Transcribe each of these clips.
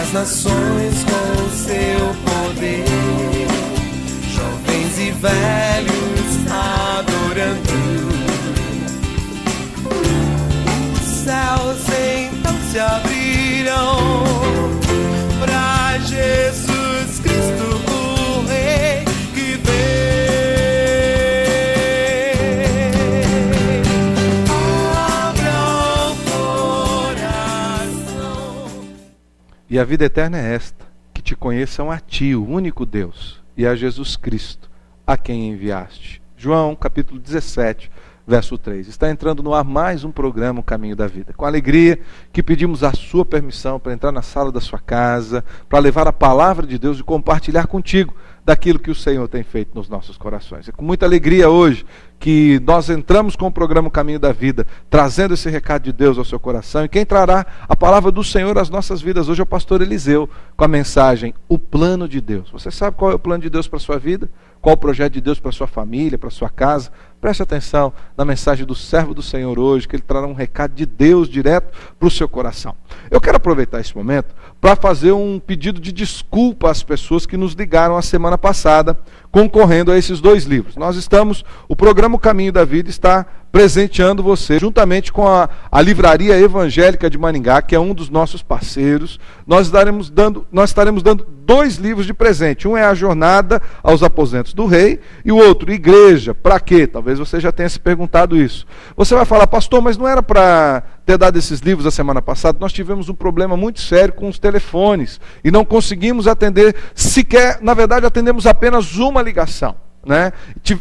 as nações com o seu poder, jovens e velhos adorando. Os céus então se abrirão para Jesus Cristo, o Rei que vem. Abra o coração. E a vida eterna é esta, que te conheçam a ti, o único Deus, e a Jesus Cristo, a quem enviaste. João, capítulo 17, verso 3. Está entrando no ar mais um programa, O Caminho da Vida. Com alegria que pedimos a sua permissão para entrar na sala da sua casa, para levar a palavra de Deus e compartilhar contigo daquilo que o Senhor tem feito nos nossos corações. É com muita alegria hoje que nós entramos com o programa O Caminho da Vida, trazendo esse recado de Deus ao seu coração. E quem trará a palavra do Senhor às nossas vidas hoje é o pastor Eliseu, com a mensagem O Plano de Deus. Você sabe qual é o plano de Deus para a sua vida? Qual o projeto de Deus para a sua família, para a sua casa? Preste atenção na mensagem do servo do Senhor hoje, que ele trará um recado de Deus direto para o seu coração. Eu quero aproveitar esse momento para fazer um pedido de desculpa às pessoas que nos ligaram a semana passada, concorrendo a esses 2 livros. O programa O Caminho da Vida está presenteando você, juntamente com a Livraria Evangélica de Maringá, que é um dos nossos parceiros. Nós estaremos dando 2 livros de presente. Um é A Jornada aos Aposentos do Rei, e o outro, Igreja, para quê? Talvez você já tenha se perguntado isso. Você vai falar, pastor, mas não era para ter dado esses livros a semana passada? Nós tivemos um problema muito sério com os telefones, e não conseguimos atender sequer, na verdade atendemos apenas uma ligação. Né?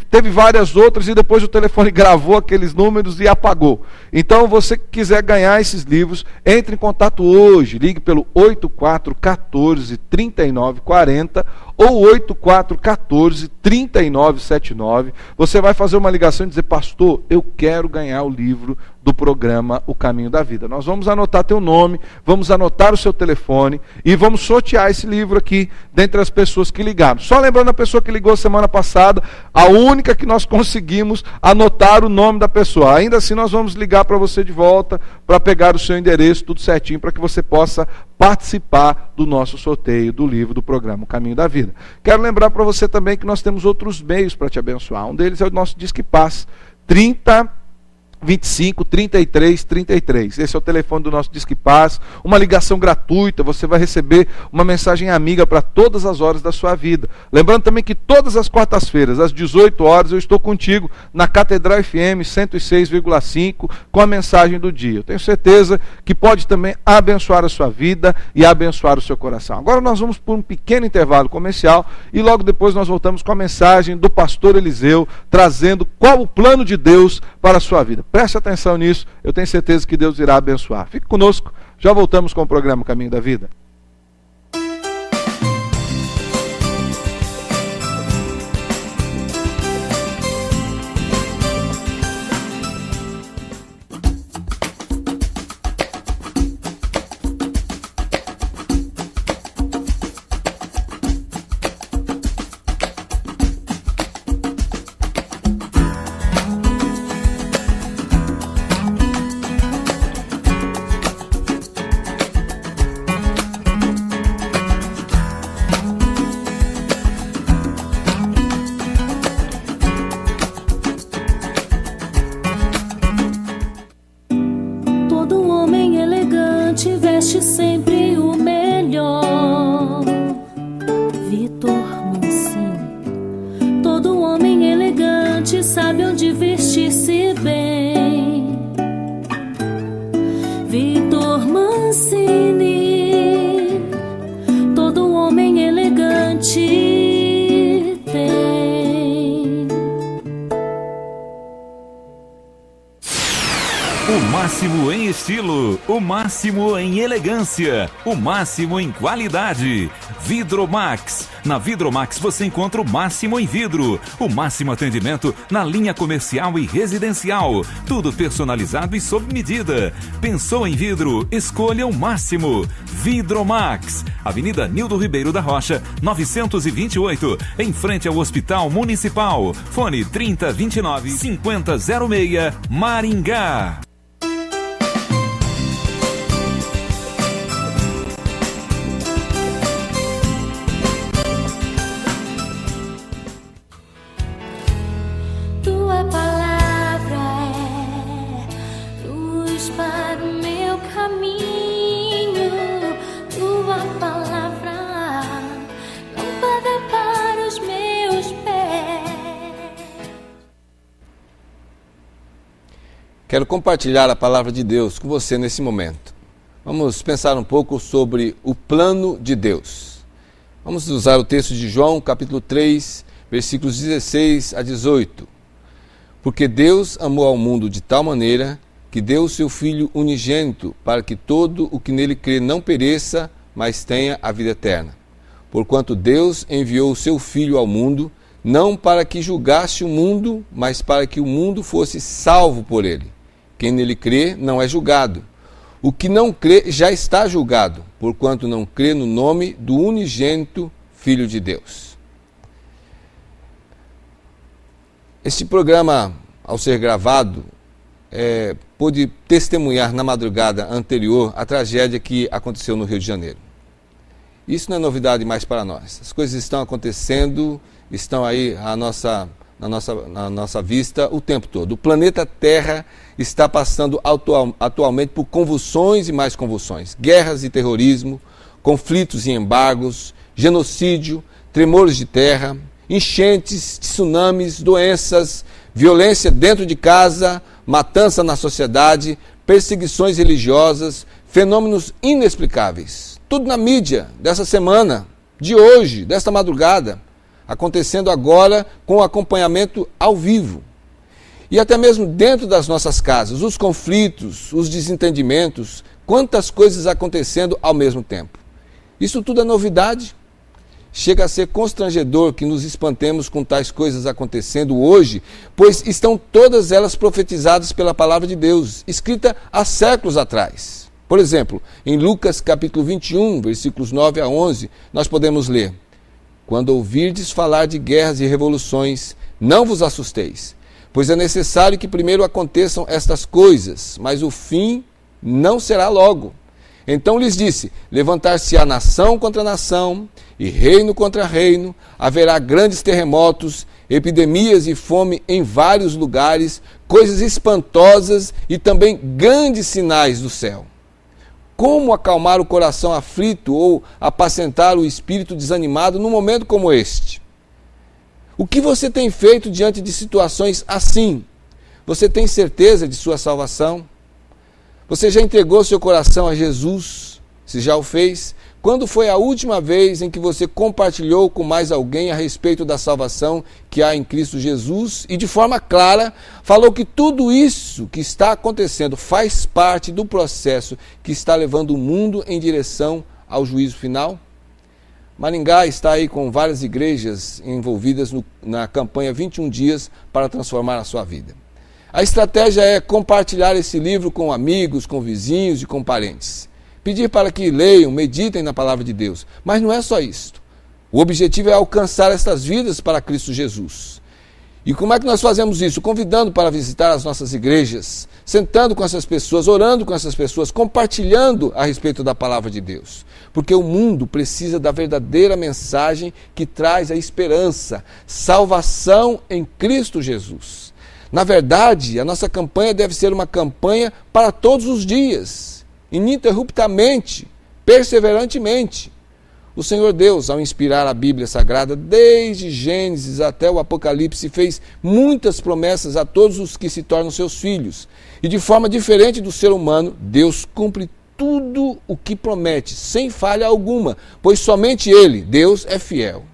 Teve várias outras e depois o telefone gravou aqueles números e apagou. Então, você que quiser ganhar esses livros, entre em contato hoje, ligue pelo 8414-3940 ou 8414-3979. Você vai fazer uma ligação e dizer, pastor, eu quero ganhar o livro do programa O Caminho da Vida. Nós vamos anotar teu nome, vamos anotar o seu telefone e vamos sortear esse livro aqui dentre as pessoas que ligaram. Só lembrando a pessoa que ligou semana passada, a única que nós conseguimos anotar o nome da pessoa. Ainda assim, nós vamos ligar para você de volta para pegar o seu endereço, tudo certinho, para que você possa participar do nosso sorteio do livro do programa O Caminho da Vida. Quero lembrar para você também que nós temos outros meios para te abençoar. Um deles é o nosso Disque Paz, 3025-3333. Esse é o telefone do nosso Disque Paz, uma ligação gratuita, você vai receber uma mensagem amiga para todas as horas da sua vida. Lembrando também que todas as quartas-feiras, às 18 horas, eu estou contigo na Catedral FM 106,5 com a mensagem do dia. Eu tenho certeza que pode também abençoar a sua vida e abençoar o seu coração. Agora nós vamos por um pequeno intervalo comercial e logo depois nós voltamos com a mensagem do pastor Eliseu, trazendo qual o plano de Deus para a sua vida. Preste atenção nisso, eu tenho certeza que Deus irá abençoar. Fique conosco, já voltamos com o programa Caminho da Vida. Veste sempre o melhor. Vitor Mancini. Todo homem elegante sabe onde vestir-se bem. Vitor Mancini. Todo homem elegante tem. O máximo em estilo, o máximo em elegância, o máximo em qualidade. Vidromax. Na Vidromax você encontra o máximo em vidro, o máximo atendimento na linha comercial e residencial. Tudo personalizado e sob medida. Pensou em vidro? Escolha o máximo. Vidromax. Avenida Nildo Ribeiro da Rocha, 928, em frente ao Hospital Municipal. Fone 3029-5006, Maringá. Quero compartilhar a palavra de Deus com você nesse momento. Vamos pensar um pouco sobre o plano de Deus. Vamos usar o texto de João, capítulo 3, versículos 16 a 18. Porque Deus amou ao mundo de tal maneira que deu o seu Filho unigênito para que todo o que nele crê não pereça, mas tenha a vida eterna. Porquanto Deus enviou o seu Filho ao mundo, não para que julgasse o mundo, mas para que o mundo fosse salvo por ele. Quem nele crê não é julgado. O que não crê já está julgado, porquanto não crê no nome do unigênito Filho de Deus. Este programa, ao ser gravado, pôde testemunhar na madrugada anterior a tragédia que aconteceu no Rio de Janeiro. Isso não é novidade mais para nós. As coisas estão acontecendo, estão aí na nossa vista o tempo todo. O planeta Terra está passando atualmente por convulsões e mais convulsões. Guerras e terrorismo, conflitos e embargos, genocídio, tremores de terra, enchentes, tsunamis, doenças, violência dentro de casa, matança na sociedade, perseguições religiosas, fenômenos inexplicáveis. Tudo na mídia dessa semana, de hoje, desta madrugada, acontecendo agora com acompanhamento ao vivo. E até mesmo dentro das nossas casas, os conflitos, os desentendimentos, quantas coisas acontecendo ao mesmo tempo. Isso tudo é novidade. Chega a ser constrangedor que nos espantemos com tais coisas acontecendo hoje, pois estão todas elas profetizadas pela palavra de Deus, escrita há séculos atrás. Por exemplo, em Lucas capítulo 21, versículos 9 a 11, nós podemos ler: Quando ouvirdes falar de guerras e revoluções, não vos assusteis, pois é necessário que primeiro aconteçam estas coisas, mas o fim não será logo. Então lhes disse: levantar-se-á nação contra nação, e reino contra reino, haverá grandes terremotos, epidemias e fome em vários lugares, coisas espantosas e também grandes sinais do céu. Como acalmar o coração aflito ou apacentar o espírito desanimado num momento como este? O que você tem feito diante de situações assim? Você tem certeza de sua salvação? Você já entregou seu coração a Jesus? Se já o fez, quando foi a última vez em que você compartilhou com mais alguém a respeito da salvação que há em Cristo Jesus e de forma clara falou que tudo isso que está acontecendo faz parte do processo que está levando o mundo em direção ao juízo final? Maringá está aí com várias igrejas envolvidas na campanha 21 dias para transformar a sua vida. A estratégia é compartilhar esse livro com amigos, com vizinhos e com parentes. Pedir para que leiam, meditem na palavra de Deus. Mas não é só isso. O objetivo é alcançar estas vidas para Cristo Jesus. E como é que nós fazemos isso? Convidando para visitar as nossas igrejas, sentando com essas pessoas, orando com essas pessoas, compartilhando a respeito da palavra de Deus. Porque o mundo precisa da verdadeira mensagem que traz a esperança, salvação em Cristo Jesus. Na verdade, a nossa campanha deve ser uma campanha para todos os dias, ininterruptamente, perseverantemente. O Senhor Deus, ao inspirar a Bíblia Sagrada, desde Gênesis até o Apocalipse, fez muitas promessas a todos os que se tornam seus filhos. E de forma diferente do ser humano, Deus cumpre tudo o que promete, sem falha alguma, pois somente Ele, Deus, é fiel.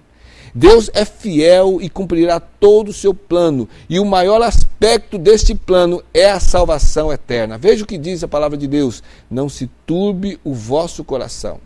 Deus é fiel e cumprirá todo o seu plano. E o maior aspecto deste plano é a salvação eterna. Veja o que diz a palavra de Deus: não se turbe o vosso coração.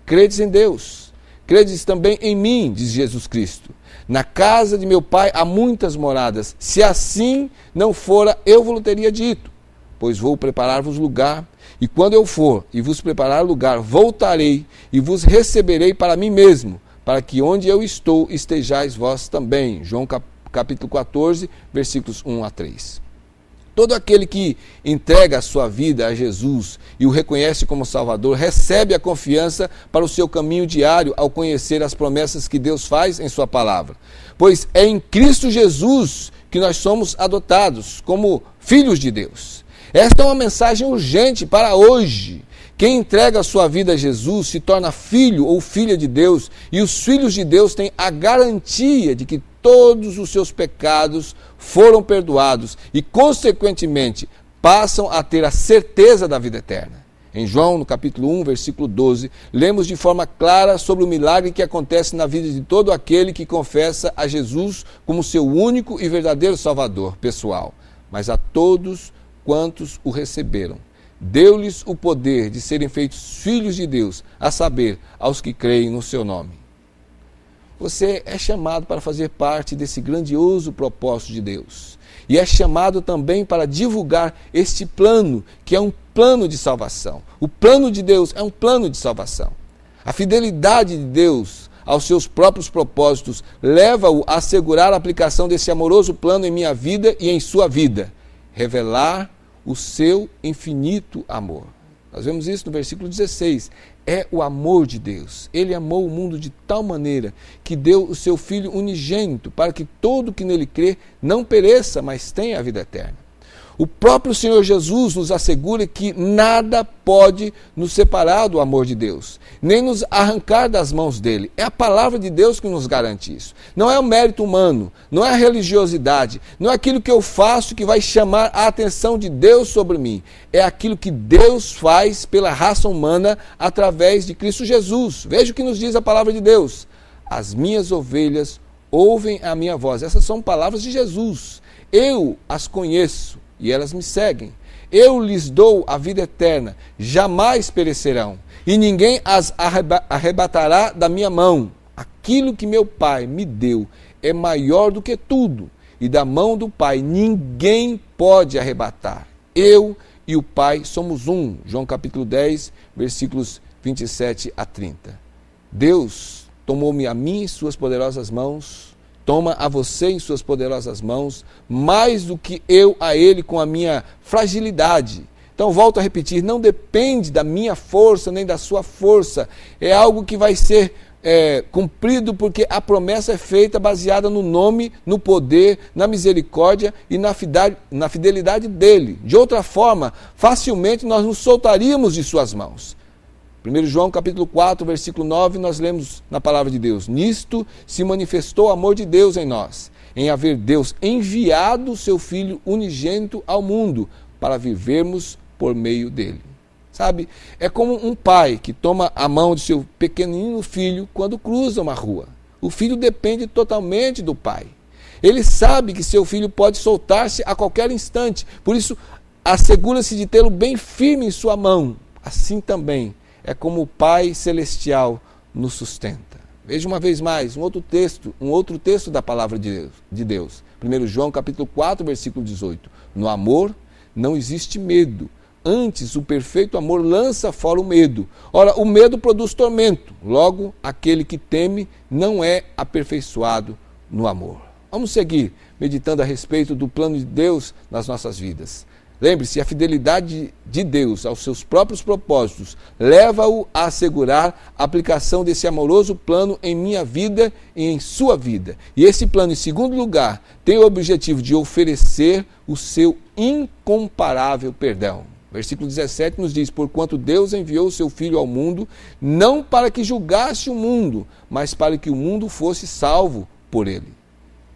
Credes em Deus, credes também em mim, diz Jesus Cristo. Na casa de meu Pai há muitas moradas. Se assim não fora, eu vos teria dito. Pois vou preparar-vos lugar. E quando eu for e vos preparar lugar, voltarei e vos receberei para mim mesmo, para que onde eu estou estejais vós também. João capítulo 14, versículos 1 a 3. Todo aquele que entrega a sua vida a Jesus e o reconhece como Salvador, recebe a confiança para o seu caminho diário ao conhecer as promessas que Deus faz em sua palavra. Pois é em Cristo Jesus que nós somos adotados como filhos de Deus. Esta é uma mensagem urgente para hoje. Quem entrega a sua vida a Jesus se torna filho ou filha de Deus, e os filhos de Deus têm a garantia de que todos os seus pecados foram perdoados e, consequentemente, passam a ter a certeza da vida eterna. Em João, no capítulo 1, versículo 12, lemos de forma clara sobre o milagre que acontece na vida de todo aquele que confessa a Jesus como seu único e verdadeiro Salvador pessoal. Mas a todos quantos o receberam, deu-lhes o poder de serem feitos filhos de Deus, a saber, aos que creem no seu nome. Você é chamado para fazer parte desse grandioso propósito de Deus. E é chamado também para divulgar este plano, que é um plano de salvação. O plano de Deus é um plano de salvação. A fidelidade de Deus aos seus próprios propósitos leva-o a assegurar a aplicação desse amoroso plano em minha vida e em sua vida. Revelar o seu infinito amor. Nós vemos isso no versículo 16. É o amor de Deus. Ele amou o mundo de tal maneira que deu o seu Filho unigênito para que todo que nele crê não pereça, mas tenha a vida eterna. O próprio Senhor Jesus nos assegura que nada pode nos separar do amor de Deus, nem nos arrancar das mãos dele. É a palavra de Deus que nos garante isso. Não é o mérito humano, não é a religiosidade, não é aquilo que eu faço que vai chamar a atenção de Deus sobre mim. É aquilo que Deus faz pela raça humana através de Cristo Jesus. Veja o que nos diz a palavra de Deus. As minhas ovelhas ouvem a minha voz. Essas são palavras de Jesus. Eu as conheço e elas me seguem. Eu lhes dou a vida eterna, jamais perecerão, e ninguém as arrebatará da minha mão. Aquilo que meu Pai me deu é maior do que tudo, e da mão do Pai ninguém pode arrebatar. Eu e o Pai somos um. João capítulo 10, versículos 27 a 30. Deus tomou-me a mim em suas poderosas mãos, toma a você em suas poderosas mãos, mais do que eu a ele com a minha fragilidade. Então, volto a repetir, não depende da minha força nem da sua força. É algo que vai ser cumprido porque a promessa é feita baseada no nome, no poder, na misericórdia e na fidelidade dele. De outra forma, facilmente nós nos soltaríamos de suas mãos. 1 João capítulo 4, versículo 9, nós lemos na palavra de Deus: nisto se manifestou o amor de Deus em nós, em haver Deus enviado o seu Filho unigênito ao mundo, para vivermos por meio dele. Sabe, é como um pai que toma a mão de seu pequenino filho quando cruza uma rua. O filho depende totalmente do pai. Ele sabe que seu filho pode soltar-se a qualquer instante, por isso assegura-se de tê-lo bem firme em sua mão. Assim também é como o Pai Celestial nos sustenta. Veja uma vez mais, um outro texto da palavra de Deus. 1 João capítulo 4, versículo 18. No amor não existe medo. Antes, o perfeito amor lança fora o medo. Ora, o medo produz tormento. Logo, aquele que teme não é aperfeiçoado no amor. Vamos seguir meditando a respeito do plano de Deus nas nossas vidas. Lembre-se, a fidelidade de Deus aos seus próprios propósitos leva-o a assegurar a aplicação desse amoroso plano em minha vida e em sua vida. E esse plano, em segundo lugar, tem o objetivo de oferecer o seu incomparável perdão. Versículo 17 nos diz: porquanto Deus enviou o seu Filho ao mundo, não para que julgasse o mundo, mas para que o mundo fosse salvo por ele.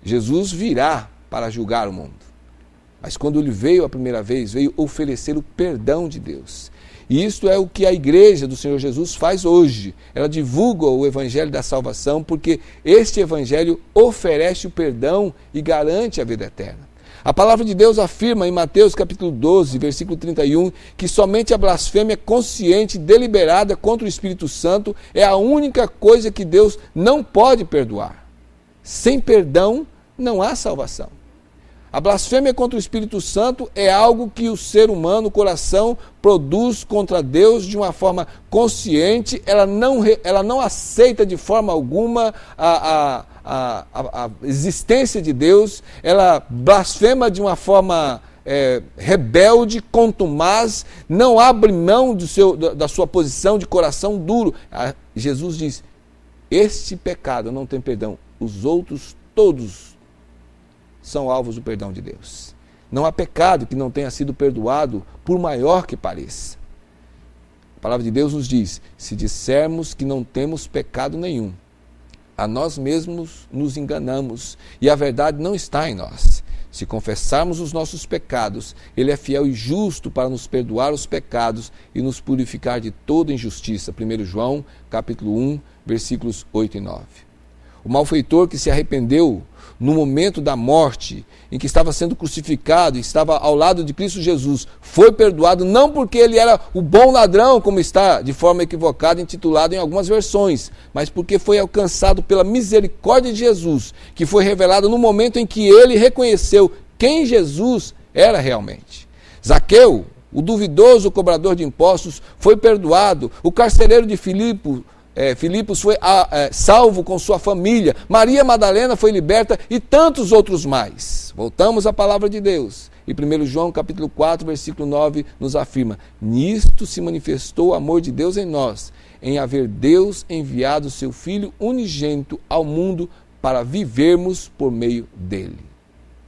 Jesus virá para julgar o mundo. Mas quando ele veio a primeira vez, veio oferecer o perdão de Deus. E isto é o que a igreja do Senhor Jesus faz hoje. Ela divulga o evangelho da salvação, porque este evangelho oferece o perdão e garante a vida eterna. A palavra de Deus afirma em Mateus capítulo 12, versículo 31, que somente a blasfêmia consciente e deliberada contra o Espírito Santo é a única coisa que Deus não pode perdoar. Sem perdão não há salvação. A blasfêmia contra o Espírito Santo é algo que o ser humano, o coração, produz contra Deus de uma forma consciente. Ela não aceita de forma alguma a existência de Deus. Ela blasfema de uma forma rebelde, contumaz, não abre mão da sua posição de coração duro. Jesus diz: este pecado não tem perdão, os outros todos são alvos do perdão de Deus. Não há pecado que não tenha sido perdoado, por maior que pareça. A palavra de Deus nos diz: se dissermos que não temos pecado nenhum, a nós mesmos nos enganamos e a verdade não está em nós. Se confessarmos os nossos pecados, Ele é fiel e justo para nos perdoar os pecados e nos purificar de toda injustiça. 1 João, capítulo 1, versículos 8 e 9. O malfeitor que se arrependeu no momento da morte, em que estava sendo crucificado, estava ao lado de Cristo Jesus, foi perdoado não porque ele era o bom ladrão, como está de forma equivocada intitulado em algumas versões, mas porque foi alcançado pela misericórdia de Jesus, que foi revelada no momento em que ele reconheceu quem Jesus era realmente. Zaqueu, o duvidoso cobrador de impostos, foi perdoado. O carcereiro de Filipos foi salvo com sua família. Maria Madalena foi liberta e tantos outros mais. Voltamos à palavra de Deus. E 1 João capítulo 4, versículo 9 nos afirma: nisto se manifestou o amor de Deus em nós, em haver Deus enviado o seu Filho unigênito ao mundo para vivermos por meio dele.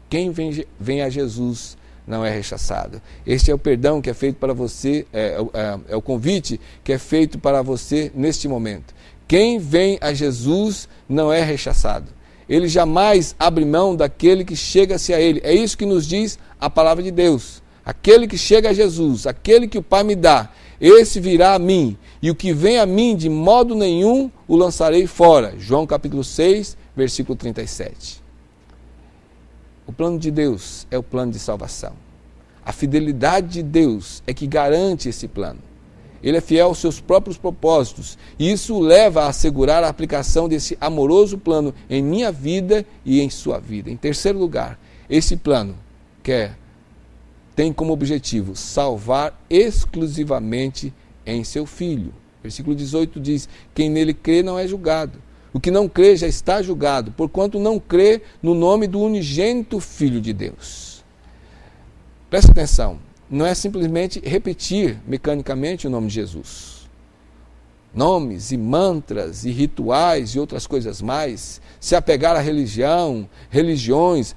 Quem vem a Jesus não é rechaçado. Este é o perdão que é feito para você, é o convite que é feito para você neste momento. Quem vem a Jesus não é rechaçado. Ele jamais abre mão daquele que chega-se a ele. É isso que nos diz a palavra de Deus. Aquele que chega a Jesus, aquele que o Pai me dá, esse virá a mim. E o que vem a mim, de modo nenhum o lançarei fora. João capítulo 6, versículo 37. O plano de Deus é o plano de salvação. A fidelidade de Deus é que garante esse plano. Ele é fiel aos seus próprios propósitos, e isso o leva a assegurar a aplicação desse amoroso plano em minha vida e em sua vida. Em terceiro lugar, esse plano tem como objetivo salvar exclusivamente em seu Filho. Versículo 18 diz: quem nele crê não é julgado. O que não crê já está julgado, porquanto não crê no nome do unigênito Filho de Deus. Presta atenção, não é simplesmente repetir mecanicamente o nome de Jesus. Nomes e mantras e rituais e outras coisas mais, se apegar à religião, religiões,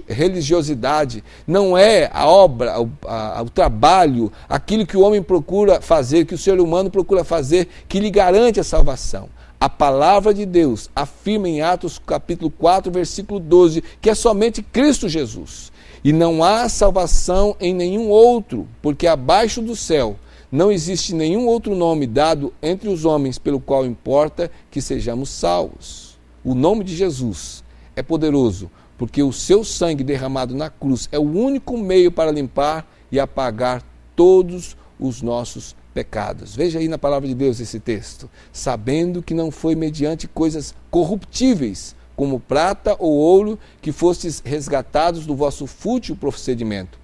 religiosidade, não é a obra, o trabalho, aquilo que o homem procura fazer, que o ser humano procura fazer, que lhe garante a salvação. A palavra de Deus afirma em Atos capítulo 4, versículo 12, que é somente Cristo Jesus. E não há salvação em nenhum outro, porque abaixo do céu não existe nenhum outro nome dado entre os homens pelo qual importa que sejamos salvos. O nome de Jesus é poderoso, porque o seu sangue derramado na cruz é o único meio para limpar e apagar todos os nossos pecados. Veja aí na palavra de Deus esse texto. Sabendo que não foi mediante coisas corruptíveis, como prata ou ouro, que fostes resgatados do vosso fútil procedimento,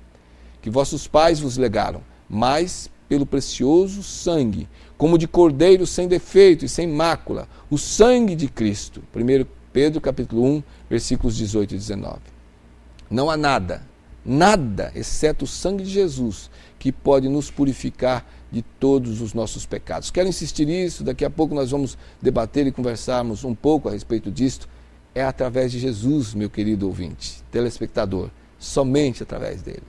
que vossos pais vos legaram, mas pelo precioso sangue, como de cordeiro sem defeito e sem mácula, o sangue de Cristo. 1 Pedro capítulo 1, versículos 18 e 19. Não há nada, exceto o sangue de Jesus, que pode nos purificar de todos os nossos pecados. Quero insistir nisso, daqui a pouco nós vamos debater e conversarmos um pouco a respeito disto. É através de Jesus, meu querido ouvinte, telespectador, somente através dele.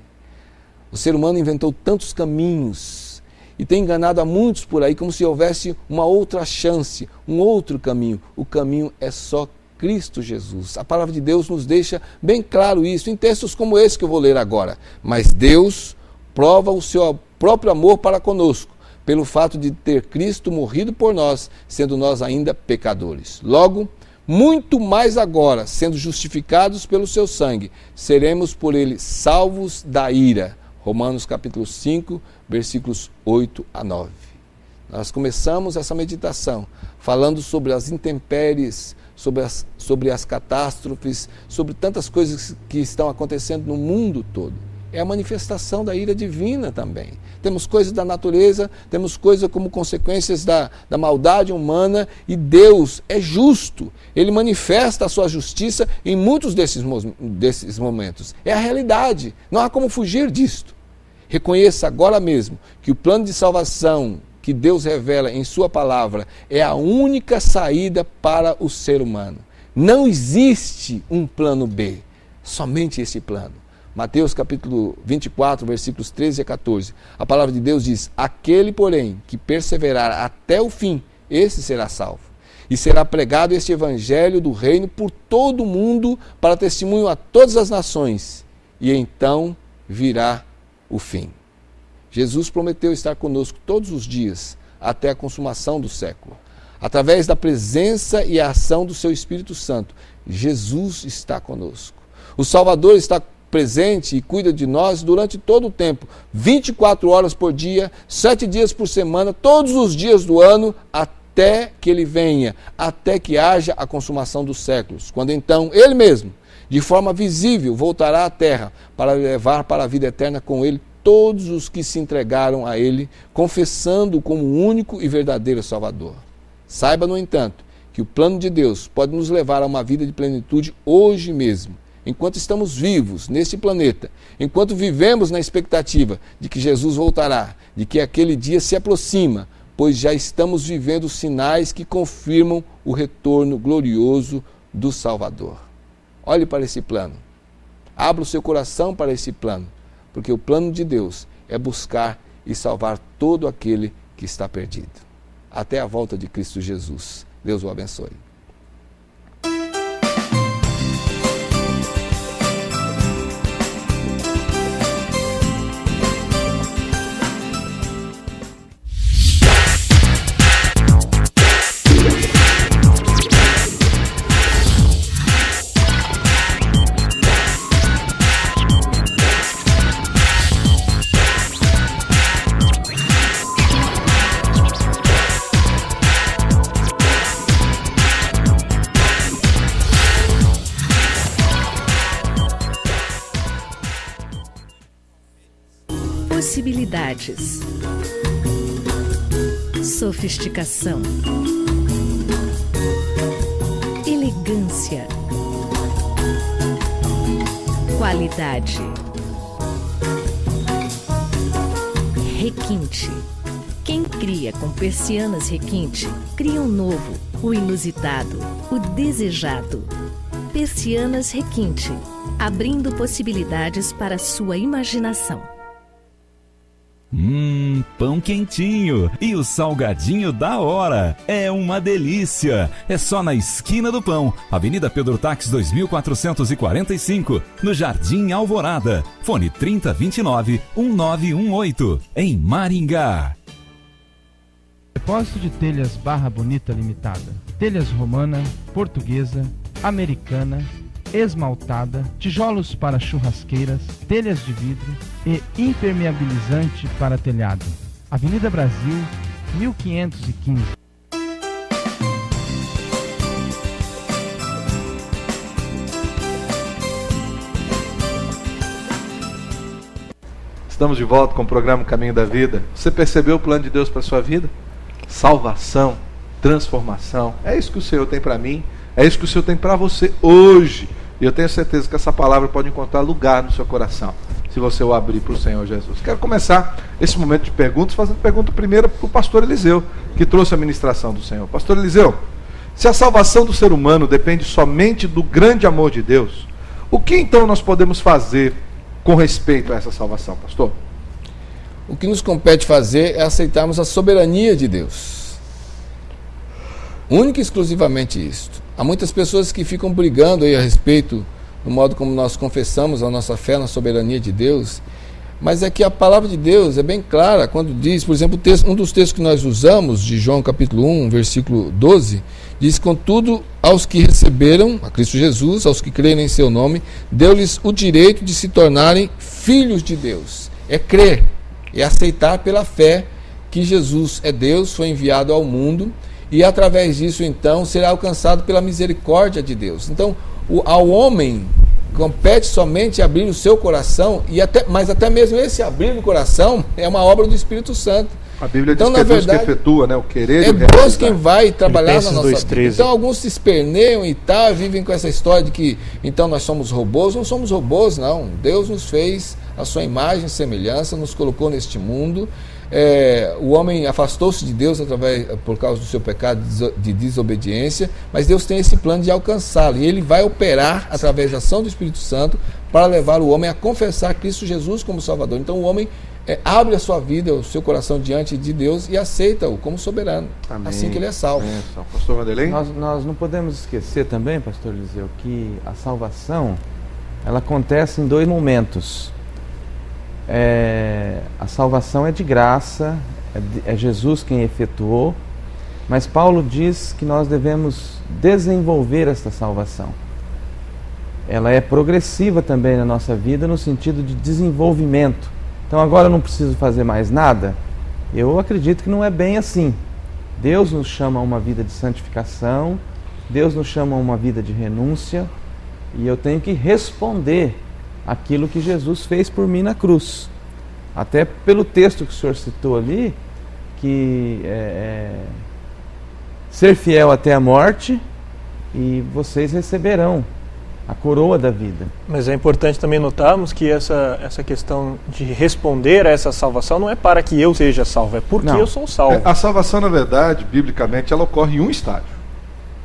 O ser humano inventou tantos caminhos e tem enganado a muitos por aí, como se houvesse uma outra chance, um outro caminho. O caminho é só Cristo Jesus. A palavra de Deus nos deixa bem claro isso, em textos como esse que eu vou ler agora. Mas Deus prova o seu próprio amor para conosco, pelo fato de ter Cristo morrido por nós, sendo nós ainda pecadores. Logo, muito mais agora, sendo justificados pelo seu sangue, seremos por ele salvos da ira. Romanos capítulo 5, versículos 8 a 9. Nós começamos essa meditação falando sobre as intempéries, sobre as catástrofes, sobre tantas coisas que estão acontecendo no mundo todo. É a manifestação da ira divina também. Temos coisas da natureza, temos coisas como consequências da maldade humana, e Deus é justo. Ele manifesta a sua justiça em muitos desses momentos. É a realidade, não há como fugir disto. Reconheça agora mesmo que o plano de salvação que Deus revela em sua palavra é a única saída para o ser humano. Não existe um plano B, somente esse plano. Mateus capítulo 24, versículos 13 a 14. A palavra de Deus diz: aquele, porém, que perseverar até o fim, esse será salvo. e será pregado este evangelho do reino por todo o mundo para testemunho a todas as nações, e então virá o fim. Jesus prometeu estar conosco todos os dias, até a consumação do século. Através da presença e a ação do seu Espírito Santo, Jesus está conosco. O Salvador está presente e cuida de nós durante todo o tempo, 24 horas por dia, 7 dias por semana, todos os dias do ano, até que Ele venha, até que haja a consumação dos séculos, quando então Ele mesmo, de forma visível, voltará à terra para levar para a vida eterna com Ele todos os que se entregaram a Ele, confessando-o como o único e verdadeiro Salvador. Saiba, no entanto, que o plano de Deus pode nos levar a uma vida de plenitude hoje mesmo, enquanto estamos vivos neste planeta, enquanto vivemos na expectativa de que Jesus voltará, de que aquele dia se aproxima, pois já estamos vivendo sinais que confirmam o retorno glorioso do Salvador. Olhe para esse plano. Abra o seu coração para esse plano, porque o plano de Deus é buscar e salvar todo aquele que está perdido. Até a volta de Cristo Jesus. Deus o abençoe. Possibilidades, sofisticação, elegância, qualidade, requinte. Quem cria com persianas requinte, cria um novo, o inusitado, o desejado. Persianas requinte, abrindo possibilidades para a sua imaginação. Pão quentinho e o salgadinho da hora. É uma delícia. É só na esquina do pão, Avenida Pedro Taques 2445, no Jardim Alvorada. Fone 3029-1918, em Maringá. Depósito de telhas Barra Bonita Limitada. Telhas romana, portuguesa, americana, esmaltada, tijolos para churrasqueiras, telhas de vidro e impermeabilizante para telhado. Avenida Brasil, 1515. Estamos de volta com o programa Caminho da Vida. Você percebeu o plano de Deus para a sua vida? Salvação, transformação. É isso que o Senhor tem para mim, é isso que o Senhor tem para você hoje. E eu tenho certeza que essa palavra pode encontrar lugar no seu coração, se você o abrir para o Senhor Jesus. Quero começar esse momento de perguntas, fazendo pergunta primeiro para o pastor Eliseu, que trouxe a ministração do Senhor. Pastor Eliseu, se a salvação do ser humano depende somente do grande amor de Deus, o que então nós podemos fazer com respeito a essa salvação, pastor? O que nos compete fazer é aceitarmos a soberania de Deus. Única e exclusivamente isto. Há muitas pessoas que ficam brigando aí a respeito do modo como nós confessamos a nossa fé na soberania de Deus, mas é que a palavra de Deus é bem clara quando diz, por exemplo, um dos textos que nós usamos, de João capítulo 1, versículo 12, diz: contudo, aos que receberam a Cristo Jesus, aos que creram em seu nome, deu-lhes o direito de se tornarem filhos de Deus. É crer, é aceitar pela fé que Jesus é Deus, foi enviado ao mundo, e através disso, então, será alcançado pela misericórdia de Deus. Então, ao homem compete somente abrir o seu coração, mas até mesmo esse abrir o coração é uma obra do Espírito Santo. A Bíblia diz então, que é Deus que efetua, né? O querer e o realizar. É Deus quem vai trabalhar na nossa vida. 2:13. Então alguns se esperneiam e tal, vivem com essa história de que então nós somos robôs. Não somos robôs, não. Deus nos fez a sua imagem e semelhança, nos colocou neste mundo. O homem afastou-se de Deus por causa do seu pecado de desobediência, mas Deus tem esse plano de alcançá-lo, e Ele vai operar através da ação do Espírito Santo para levar o homem a confessar Cristo Jesus como Salvador. Então o homem abre a sua vida, o seu coração diante de Deus e aceita-o como soberano. Amém. Assim que ele é salvo. Pastor Vanderlei? Nós não podemos esquecer também, pastor Eliseu, que a salvação, ela acontece em 2 momentos. A salvação é de graça, é Jesus quem efetuou, mas Paulo diz que nós devemos desenvolver esta salvação. Ela é progressiva também na nossa vida, no sentido de desenvolvimento. Então agora eu não preciso fazer mais nada? Eu acredito que não é bem assim. Deus nos chama a uma vida de santificação, Deus nos chama a uma vida de renúncia, e eu tenho que responder aquilo que Jesus fez por mim na cruz. Até pelo texto que o senhor citou ali, que ser fiel até a morte, e vocês receberão a coroa da vida. Mas é importante também notarmos que essa questão de responder a essa salvação não é para que eu seja salvo, é porque eu sou salvo. A salvação, na verdade, biblicamente, ela ocorre em um estágio: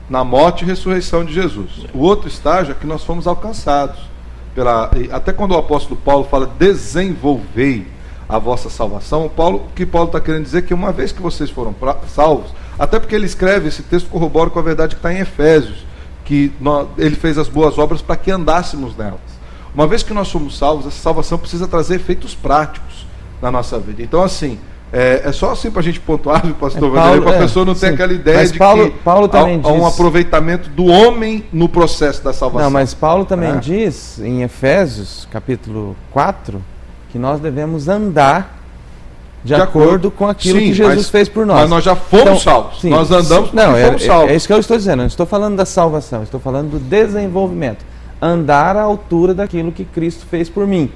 na morte e ressurreição de Jesus. O outro estágio é que nós fomos alcançados. Até quando o apóstolo Paulo fala desenvolvei a vossa salvação, o que Paulo está querendo dizer é que uma vez que vocês foram salvos, até porque ele escreve esse texto, corrobora com a verdade que está em Efésios, que ele fez as boas obras para que andássemos nelas. Uma vez que nós somos salvos, essa salvação precisa trazer efeitos práticos na nossa vida. Então, assim, é só assim para a gente pontuar, pastor Vanderlei, para a pessoa não ter aquela ideia de que há um aproveitamento do homem no processo da salvação. Não, mas Paulo também diz, em Efésios, capítulo 4, que nós devemos andar de acordo com aquilo que Jesus fez por nós. Mas nós já fomos salvos. Sim, nós andamos porque fomos salvos. É isso que eu estou dizendo. Eu não estou falando da salvação, eu estou falando do desenvolvimento. Andar à altura daquilo que Cristo fez por mim.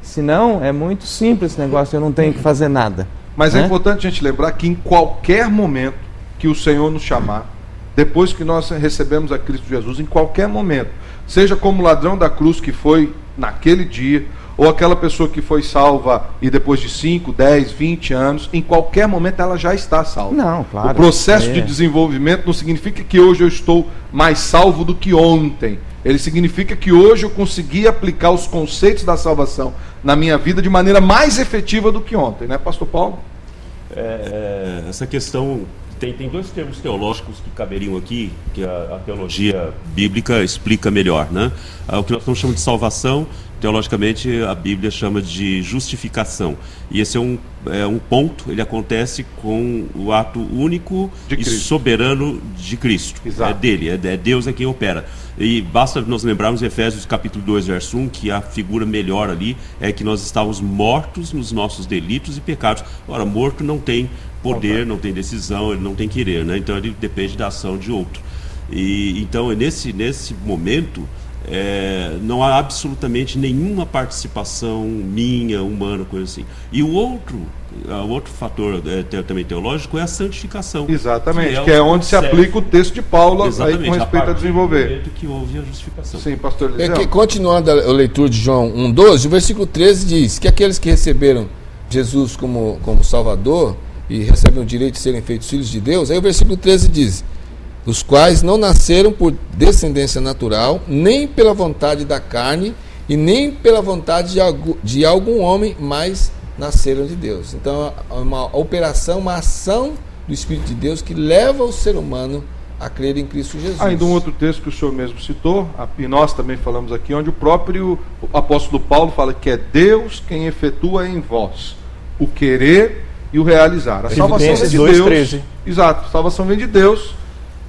Senão, é muito simples esse negócio, eu não tenho que fazer nada. Mas é importante a gente lembrar que em qualquer momento que o Senhor nos chamar, depois que nós recebemos a Cristo Jesus, em qualquer momento, seja como ladrão da cruz que foi naquele dia, ou aquela pessoa que foi salva e depois de 5, 10, 20 anos, em qualquer momento ela já está salva. Não, claro. O processo de desenvolvimento não significa que hoje eu estou mais salvo do que ontem. Ele significa que hoje eu consegui aplicar os conceitos da salvação na minha vida de maneira mais efetiva do que ontem, né, pastor Paulo? Essa questão... Tem 2 termos teológicos que caberiam aqui, que a teologia bíblica explica melhor, né? O que nós estamos chamando de salvação, teologicamente a Bíblia chama de justificação. E esse é um ponto, ele acontece com o ato único e soberano de Cristo. Exato. É dele, é Deus é quem opera. E basta nós lembrarmos em Efésios capítulo 2, verso 1, que a figura melhor ali é que nós estávamos mortos nos nossos delitos e pecados. Ora, morto não tem poder, não tem decisão, ele não tem querer, né? Então ele depende da ação de outro. E então nesse momento não há absolutamente nenhuma participação minha, humana, coisa assim. E o outro fator também teológico é a santificação. Exatamente, que é onde se aplica o texto de Paulo aí com respeito a desenvolver. Do momento que houve a justificação. Sim, pastor Eliseu. Continuando a leitura de João 1,12, o versículo 13 diz que aqueles que receberam Jesus como Salvador e recebem o direito de serem feitos filhos de Deus, aí o versículo 13 diz: os quais não nasceram por descendência natural, nem pela vontade da carne, e nem pela vontade de algum homem, mas nasceram de Deus. Então é uma operação, uma ação do Espírito de Deus que leva o ser humano a crer em Cristo Jesus. Ainda um outro texto que o senhor mesmo citou, e nós também falamos aqui, onde o próprio apóstolo Paulo fala que é Deus quem efetua em vós o querer e o realizar. A salvação vem de Deus. 13. Exato, a salvação vem de Deus.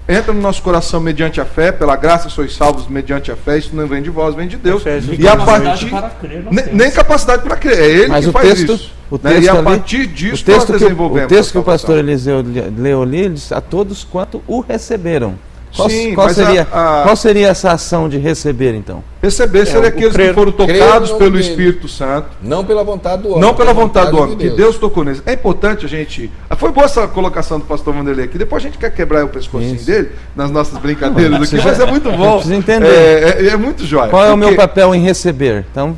Entra no nosso coração mediante a fé, pela graça sois salvos mediante a fé, isso não vem de vós, vem de Deus. E a partir nem capacidade para crer, é ele mas que faz isso. E a partir disso nós desenvolvemos. O texto que o pastor Eliseu leu ali, ele diz: a todos quanto o receberam. Qual seria essa ação de receber, então? Receber seria aqueles que foram tocados pelo Espírito Santo. Não pela vontade do homem. Não pela vontade do homem, que Deus tocou neles. É importante a gente... Foi boa essa colocação do pastor Vanderlei aqui. Depois a gente quer quebrar o pescocinho dele nas nossas brincadeiras aqui, mas é muito bom. Precisa entender. É muito jóia. Qual é o meu papel em receber? Então,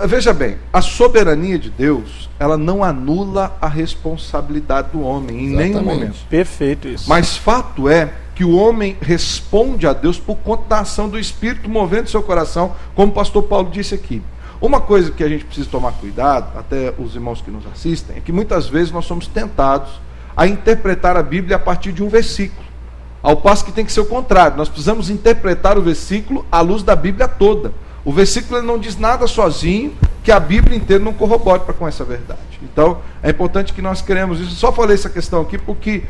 veja bem, a soberania de Deus, ela não anula a responsabilidade do homem em nenhum momento. Perfeito isso. Mas fato é que o homem responde a Deus por conta da ação do Espírito movendo seu coração, como o pastor Paulo disse aqui. Uma coisa que a gente precisa tomar cuidado, até os irmãos que nos assistem, é que muitas vezes nós somos tentados a interpretar a Bíblia a partir de um versículo, ao passo que tem que ser o contrário. Nós precisamos interpretar o versículo à luz da Bíblia toda. O versículo ele não diz nada sozinho que a Bíblia inteira não corrobore com essa verdade. Então, é importante que nós queremos isso. Só falei essa questão aqui porque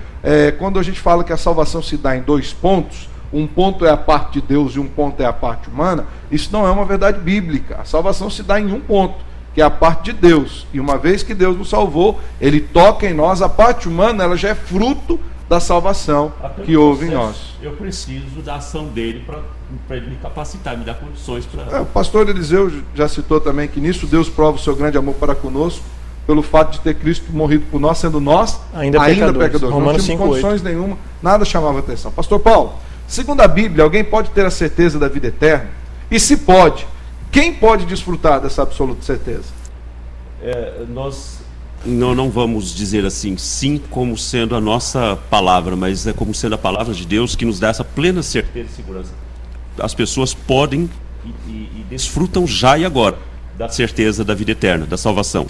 quando a gente fala que a salvação se dá em 2 pontos, um ponto é a parte de Deus e um ponto é a parte humana, isso não é uma verdade bíblica. A salvação se dá em um ponto, que é a parte de Deus. E uma vez que Deus nos salvou, Ele toca em nós. A parte humana, ela já é fruto da salvação que houve em nós. Eu preciso da ação dele para ele me capacitar, me dar condições para... O pastor Eliseu já citou também que nisso Deus prova o seu grande amor para conosco, pelo fato de ter Cristo morrido por nós, sendo nós ainda pecadores. Não tínhamos condições nenhuma, nada chamava atenção. Pastor Paulo, segundo a Bíblia, alguém pode ter a certeza da vida eterna? E se pode, quem pode desfrutar dessa absoluta certeza? Nós não vamos dizer assim, sim, como sendo a nossa palavra, mas é como sendo a palavra de Deus que nos dá essa plena certeza e segurança. As pessoas podem e desfrutam já e agora da certeza da vida eterna, da salvação.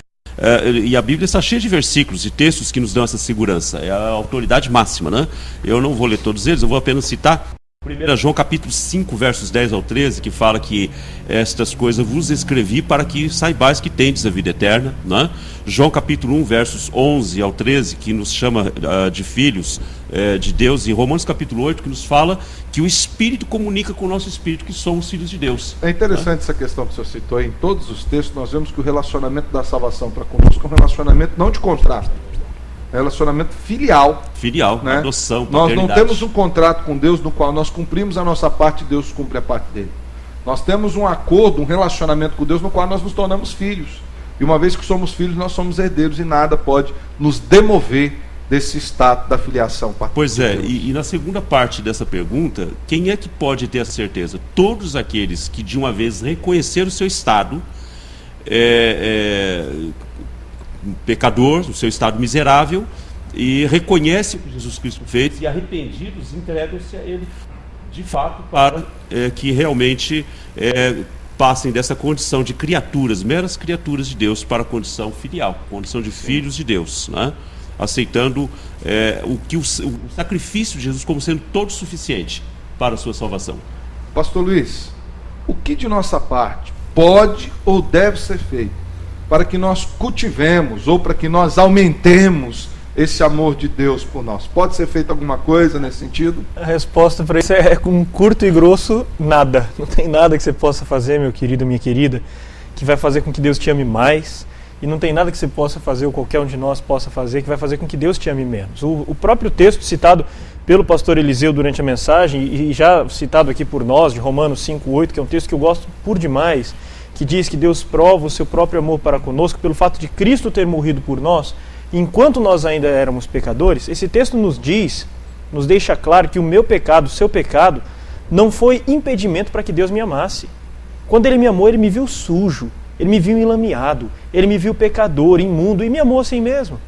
E a Bíblia está cheia de versículos e textos que nos dão essa segurança. É a autoridade máxima, né? Eu não vou ler todos eles, eu vou apenas citar 1 João capítulo 5, versos 10 ao 13, que fala que estas coisas vos escrevi para que saibais que tendes a vida eterna, né? João capítulo 1, versos 11 ao 13, que nos chama de filhos de Deus, e Romanos capítulo 8, que nos fala que o Espírito comunica com o nosso Espírito que somos filhos de Deus. É interessante essa questão que o senhor citou. Em todos os textos nós vemos que o relacionamento da salvação para conosco é um relacionamento não de contrato, é um relacionamento filial. Filial, né? Adoção, nós não temos um contrato com Deus no qual nós cumprimos a nossa parte e Deus cumpre a parte dele. Nós temos um acordo, um relacionamento com Deus no qual nós nos tornamos filhos. E uma vez que somos filhos, nós somos herdeiros e nada pode nos demover desse status da filiação. Pois é, e na segunda parte dessa pergunta, quem é que pode ter a certeza? Todos aqueles que de uma vez reconheceram o seu estado pecador, o seu estado miserável, e reconhecem o que Jesus Cristo fez, e arrependidos entregam-se a Ele de fato para que realmente passem dessa condição de criaturas, meras criaturas de Deus, para a condição filial, condição de filhos de Deus, né? Aceitando o sacrifício de Jesus como sendo todo suficiente para a sua salvação. Pastor Luiz, o que de nossa parte pode ou deve ser feito para que nós cultivemos ou para que nós aumentemos esse amor de Deus por nós? Pode ser feita alguma coisa nesse sentido? A resposta para isso é com curto e grosso, nada. Não tem nada que você possa fazer, meu querido, minha querida, que vai fazer com que Deus te ame mais. E não tem nada que você possa fazer, ou qualquer um de nós possa fazer, que vai fazer com que Deus te ame menos. O próprio texto citado pelo pastor Eliseu durante a mensagem, e já citado aqui por nós, de Romanos 5:8, que é um texto que eu gosto por demais, que diz que Deus prova o seu próprio amor para conosco pelo fato de Cristo ter morrido por nós, enquanto nós ainda éramos pecadores. Esse texto nos deixa claro que o meu pecado, o seu pecado, não foi impedimento para que Deus me amasse. Quando Ele me amou, Ele me viu sujo, Ele me viu enlameado, Ele me viu pecador, imundo, e me amou assim mesmo.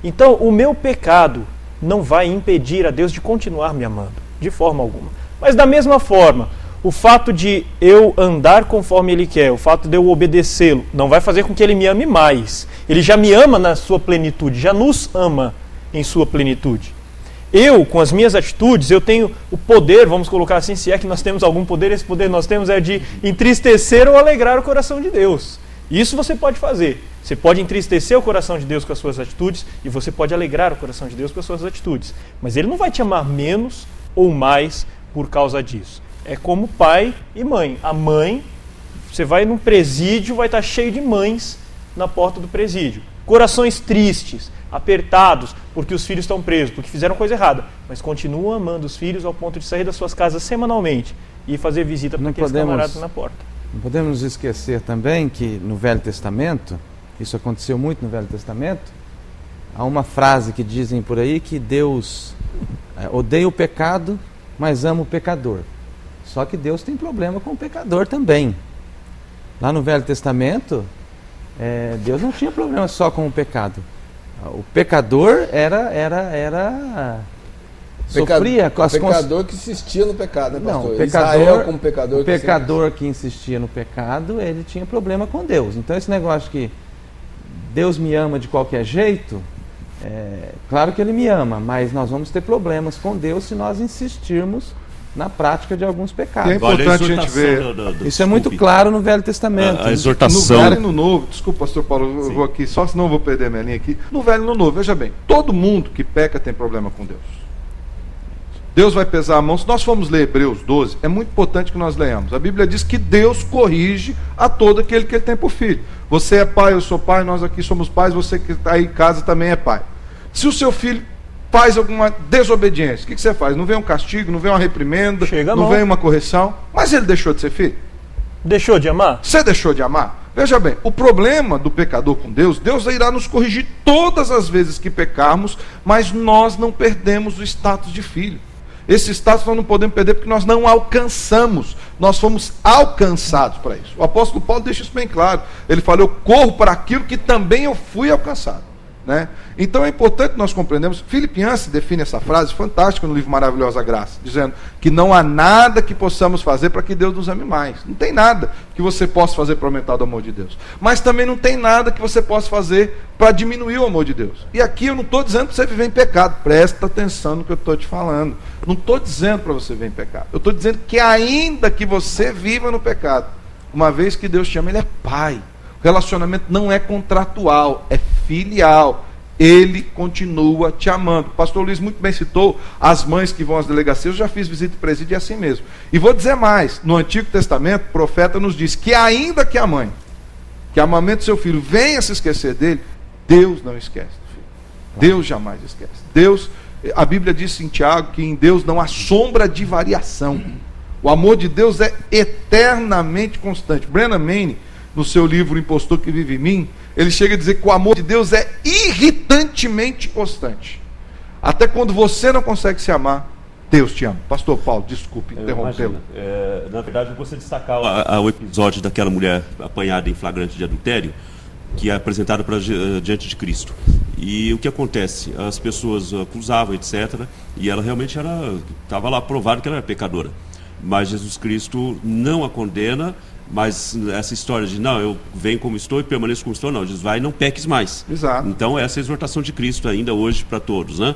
Então, o meu pecado não vai impedir a Deus de continuar me amando, de forma alguma. Mas da mesma forma, o fato de eu andar conforme Ele quer, o fato de eu obedecê-lo, não vai fazer com que Ele me ame mais. Ele já me ama na sua plenitude, já nos ama em sua plenitude. Eu, com as minhas atitudes, eu tenho o poder, vamos colocar assim, se é que nós temos algum poder, esse poder nós temos é de entristecer ou alegrar o coração de Deus. Isso você pode fazer. Você pode entristecer o coração de Deus com as suas atitudes e você pode alegrar o coração de Deus com as suas atitudes. Mas Ele não vai te amar menos ou mais por causa disso. É como pai e mãe. A mãe, você vai num presídio, vai estar cheio de mães na porta do presídio. Corações tristes, apertados, porque os filhos estão presos, porque fizeram coisa errada, mas continuam amando os filhos ao ponto de sair das suas casas semanalmente e fazer visita para aqueles camaradas na porta. Não podemos nos esquecer também que no Velho Testamento, isso aconteceu muito no Velho Testamento, há uma frase que dizem por aí que Deus odeia o pecado, mas ama o pecador. Só que Deus tem problema com o pecador também. Lá no Velho Testamento, Deus não tinha problema só com o pecado. O pecador sofria com as pecador que insistia no pecado, né, pastor? Não, o pecador, Israel como pecador. O pecador que insistia no pecado, ele tinha problema com Deus. Então esse negócio que Deus me ama de qualquer jeito, claro que Ele me ama, mas nós vamos ter problemas com Deus se nós insistirmos na prática de alguns pecados. É importante a gente ver. Isso é muito claro no Velho Testamento. A exortação. No Velho e no Novo, desculpa, pastor Paulo, eu vou aqui, só senão eu vou perder minha linha aqui. No Velho e no Novo, veja bem, todo mundo que peca tem problema com Deus. Deus vai pesar a mão. Se nós formos ler Hebreus 12, é muito importante que nós leiamos. A Bíblia diz que Deus corrige a todo aquele que Ele tem por filho. Você é pai, eu sou pai, nós aqui somos pais, você que está aí em casa também é pai. Se o seu filho faz alguma desobediência, o que você faz? Não vem um castigo, não vem uma reprimenda, não vem uma correção, mas ele deixou de ser filho? Deixou de amar? Você deixou de amar? Veja bem, o problema do pecador com Deus, Deus irá nos corrigir todas as vezes que pecarmos, mas nós não perdemos o status de filho. Esse status nós não podemos perder porque nós não alcançamos, nós fomos alcançados para isso. O apóstolo Paulo deixa isso bem claro. Ele fala, eu corro para aquilo que também eu fui alcançado. Né? Então é importante nós compreendermos. Philip Yancey define essa frase fantástica no livro Maravilhosa Graça, dizendo que não há nada que possamos fazer para que Deus nos ame mais. Não tem nada que você possa fazer para aumentar o amor de Deus, mas também não tem nada que você possa fazer para diminuir o amor de Deus. E aqui eu não estou dizendo para você viver em pecado, presta atenção no que eu estou te falando. Não estou dizendo para você viver em pecado, eu estou dizendo que ainda que você viva no pecado, uma vez que Deus te ama, Ele é Pai. O relacionamento não é contratual, é filial. Ele continua te amando. O pastor Luiz muito bem citou as mães que vão às delegacias. Eu já fiz visita de presídio e é assim mesmo. E vou dizer mais, no Antigo Testamento, o profeta nos diz que ainda que a mãe, que amamente do seu filho, venha se esquecer dele, Deus não esquece do filho. Deus jamais esquece. Deus, a Bíblia diz em Tiago que em Deus não há sombra de variação. O amor de Deus é eternamente constante. Brennan Manning, no seu livro O Impostor que Vive em Mim, ele chega a dizer que o amor de Deus é irritantemente constante. Até quando você não consegue se amar, Deus te ama. Pastor Paulo, desculpe interrompê-lo. Na verdade, eu gostaria de destacar o episódio daquela mulher apanhada em flagrante de adultério, que é apresentada diante de Cristo. E o que acontece? As pessoas acusavam, etc. E ela realmente estava lá provado que ela era pecadora. Mas Jesus Cristo não a condena. Mas essa história de, não, eu venho como estou e permaneço como estou, não. Jesus vai e não peques mais. Exato. Então, essa é a exortação de Cristo ainda hoje para todos, né?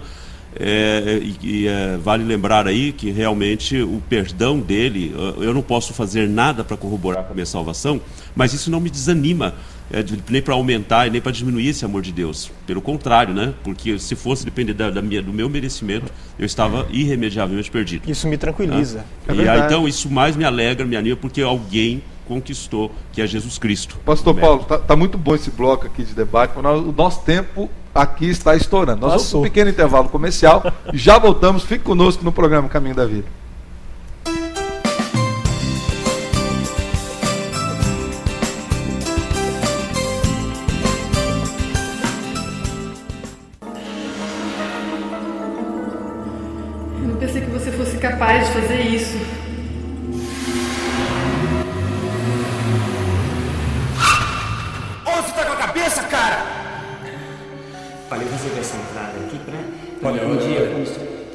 Vale lembrar aí que realmente o perdão dele, eu não posso fazer nada para corroborar com a minha salvação, mas isso não me desanima, nem para aumentar e nem para diminuir esse amor de Deus. Pelo contrário, né? Porque se fosse depender do meu merecimento, eu estava irremediavelmente perdido. Isso me tranquiliza. Então, isso mais me alegra, me anima, porque alguém conquistou, que é Jesus Cristo. Pastor Paulo, tá muito bom esse bloco aqui de debate, o nosso tempo aqui está estourando. Nós vamos para um pequeno intervalo comercial e já voltamos. Fique conosco no programa Caminho da Vida. Eu não pensei que você fosse capaz de fazer isso. Falei fazer essa entrada aqui para Olha, um dia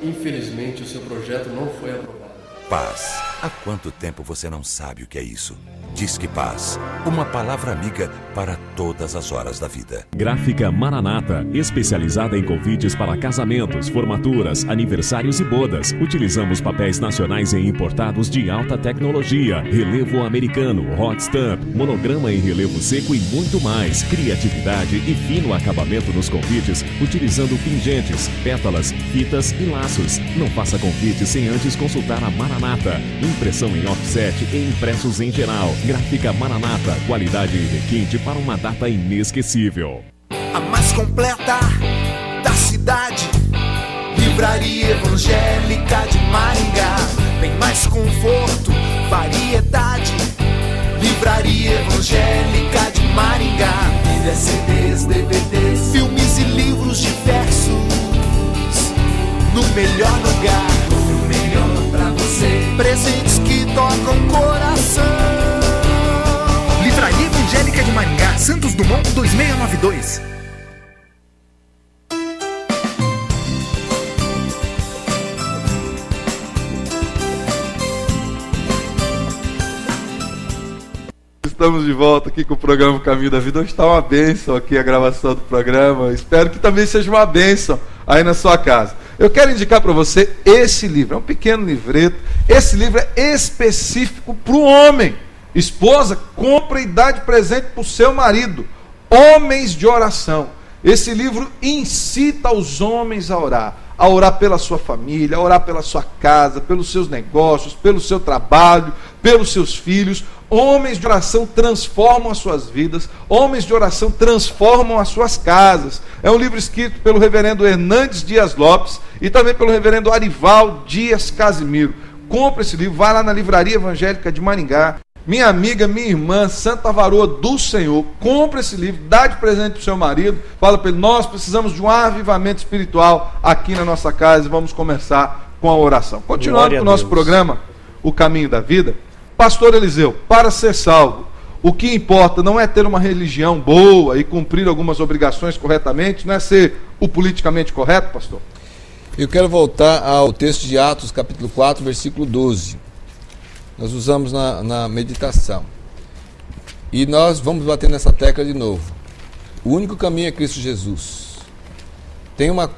infelizmente o seu projeto não foi aprovado. Paz. Há quanto tempo você não sabe o que é isso? Disque Paz, uma palavra amiga para todas as horas da vida. Gráfica Maranata, especializada em convites para casamentos, formaturas, aniversários e bodas. Utilizamos papéis nacionais e importados de alta tecnologia, relevo americano, hot stamp, monograma em relevo seco e muito mais. Criatividade e fino acabamento nos convites, utilizando pingentes, pétalas, fitas e laços. Não faça convite sem antes consultar a Maranata. Impressão em offset e impressos em geral. Gráfica Maranata, qualidade e requinte para uma data inesquecível. a mais completa da cidade. Livraria Evangélica de Maringá, bem mais conforto, variedade. Livraria Evangélica de Maringá, Bíblia, CDs, DVDs, filmes e livros diversos, no melhor lugar, o melhor pra você, presentes que tocam coração. Livraria Evangélica de Maringá, Santos Dumont 2692. Estamos de volta aqui com o programa Caminho da Vida. Hoje está uma bênção aqui a gravação do programa. Espero que também seja uma bênção aí na sua casa. Eu quero indicar para você esse livro. É um pequeno livreto. Esse livro é específico para o homem. Esposa, compra e dá de presente para o seu marido. Homens de oração. Esse livro incita os homens a orar pela sua família, a orar pela sua casa, pelos seus negócios, pelo seu trabalho, pelos seus filhos. Homens de oração transformam as suas vidas, homens de oração transformam as suas casas. É um livro escrito pelo reverendo Hernandes Dias Lopes e também pelo reverendo Arival Dias Casimiro. Compre esse livro, vai lá na Livraria Evangélica de Maringá. Minha amiga, minha irmã, Santa Varoa do Senhor, compre esse livro, dá de presente para o seu marido, fala para ele, nós precisamos de um avivamento espiritual aqui na nossa casa e vamos começar com a oração. Continuando com o nosso programa, O Caminho da Vida, Pastor Eliseu, para ser salvo, o que importa não é ter uma religião boa e cumprir algumas obrigações corretamente, não é ser o politicamente correto, pastor? Eu quero voltar ao texto de Atos, capítulo 4, versículo 12. Nós usamos na meditação. E nós vamos bater nessa tecla de novo. O único caminho é Cristo Jesus. Tem uma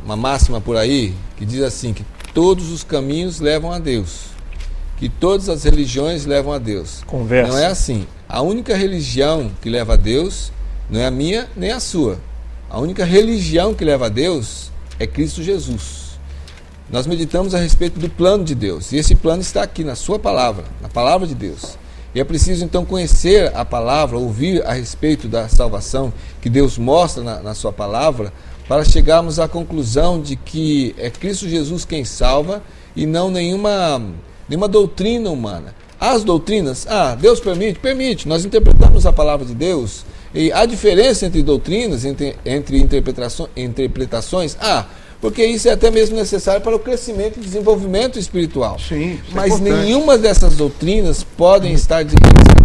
máxima por aí que diz assim, que todos os caminhos levam a Deus. Que todas as religiões levam a Deus. Conversa. Não é assim. A única religião que leva a Deus não é a minha nem a sua. A única religião que leva a Deus é Cristo Jesus. Nós meditamos a respeito do plano de Deus. E esse plano está aqui na sua palavra, na palavra de Deus. E é preciso então conhecer a palavra, ouvir a respeito da salvação que Deus mostra na sua palavra, para chegarmos à conclusão de que é Cristo Jesus quem salva e não nenhuma doutrina humana. As doutrinas, Deus permite, nós interpretamos a palavra de Deus, e há diferença entre doutrinas, entre interpretações, porque isso é até mesmo necessário para o crescimento e desenvolvimento espiritual. Sim, mas nenhuma dessas doutrinas podem estar de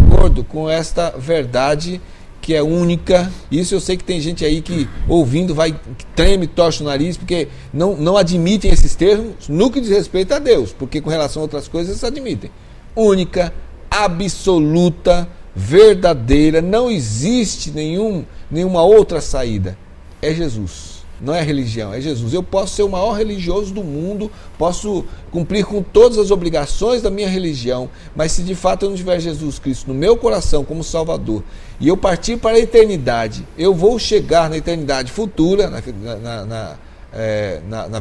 acordo com esta verdade que é única. Isso eu sei que tem gente aí que ouvindo que treme, torce o nariz, porque não admitem esses termos no que diz respeito a Deus, porque com relação a outras coisas eles admitem. Única, absoluta, verdadeira, não existe nenhuma outra saída. É Jesus. Não é religião, é Jesus. Eu posso ser o maior religioso do mundo, posso cumprir com todas as obrigações da minha religião, mas se de fato eu não tiver Jesus Cristo no meu coração como Salvador, e eu partir para a eternidade, eu vou chegar na eternidade futura, na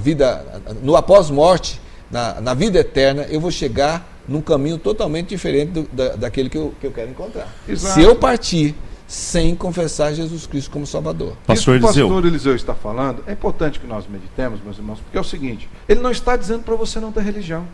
vida, no após-morte, na vida eterna, eu vou chegar num caminho totalmente diferente daquele que eu quero encontrar. Exato. Se eu partir sem confessar Jesus Cristo como Salvador. Pastor Eliseu. Isso que o pastor Eliseu está falando, é importante que nós meditemos, meus irmãos, porque é o seguinte, ele não está dizendo para você não ter religião.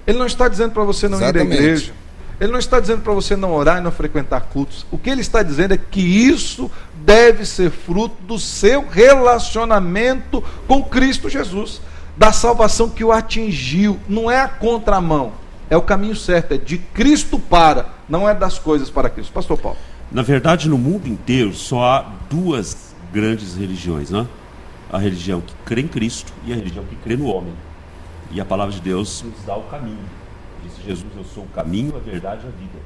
Ele não está dizendo para você não ir à igreja. Ele não está dizendo para você não orar e não frequentar cultos. O que ele está dizendo é que isso deve ser fruto do seu relacionamento com Cristo Jesus, da salvação que o atingiu. Não é a contramão, é o caminho certo, é de Cristo para, não é das coisas para Cristo. Pastor Paulo. Na verdade, no mundo inteiro só há duas grandes religiões, né? A religião que crê em Cristo e a religião que crê no homem. E a palavra de Deus nos dá o caminho. Disse Jesus, eu sou o caminho, a verdade e a vida.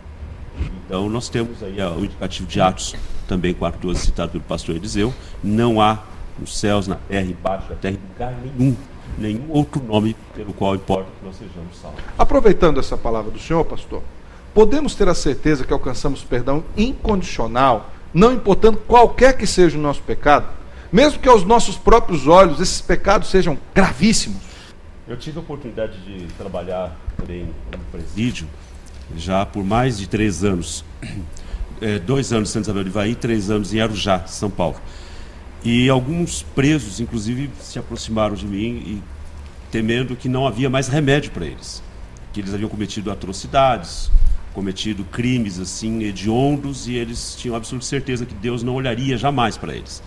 Então nós temos aí o indicativo de Atos, também 4:12, citado pelo pastor Eliseu. Não há nos céus, na terra, embaixo da terra, em lugar nenhum outro nome pelo qual importa que nós sejamos salvos. Aproveitando essa palavra do senhor, pastor, podemos ter a certeza que alcançamos perdão incondicional, não importando qualquer que seja o nosso pecado, mesmo que aos nossos próprios olhos esses pecados sejam gravíssimos? Eu tive a oportunidade de trabalhar também no presídio, já por mais de 3 anos. 2 anos em Santa Isabel do Ivaí, 3 anos em Arujá, São Paulo. E alguns presos, inclusive, se aproximaram de mim e temendo que não havia mais remédio para eles, que eles haviam cometido atrocidades, cometido crimes assim hediondos, e eles tinham absoluta certeza que Deus não olharia jamais para eles.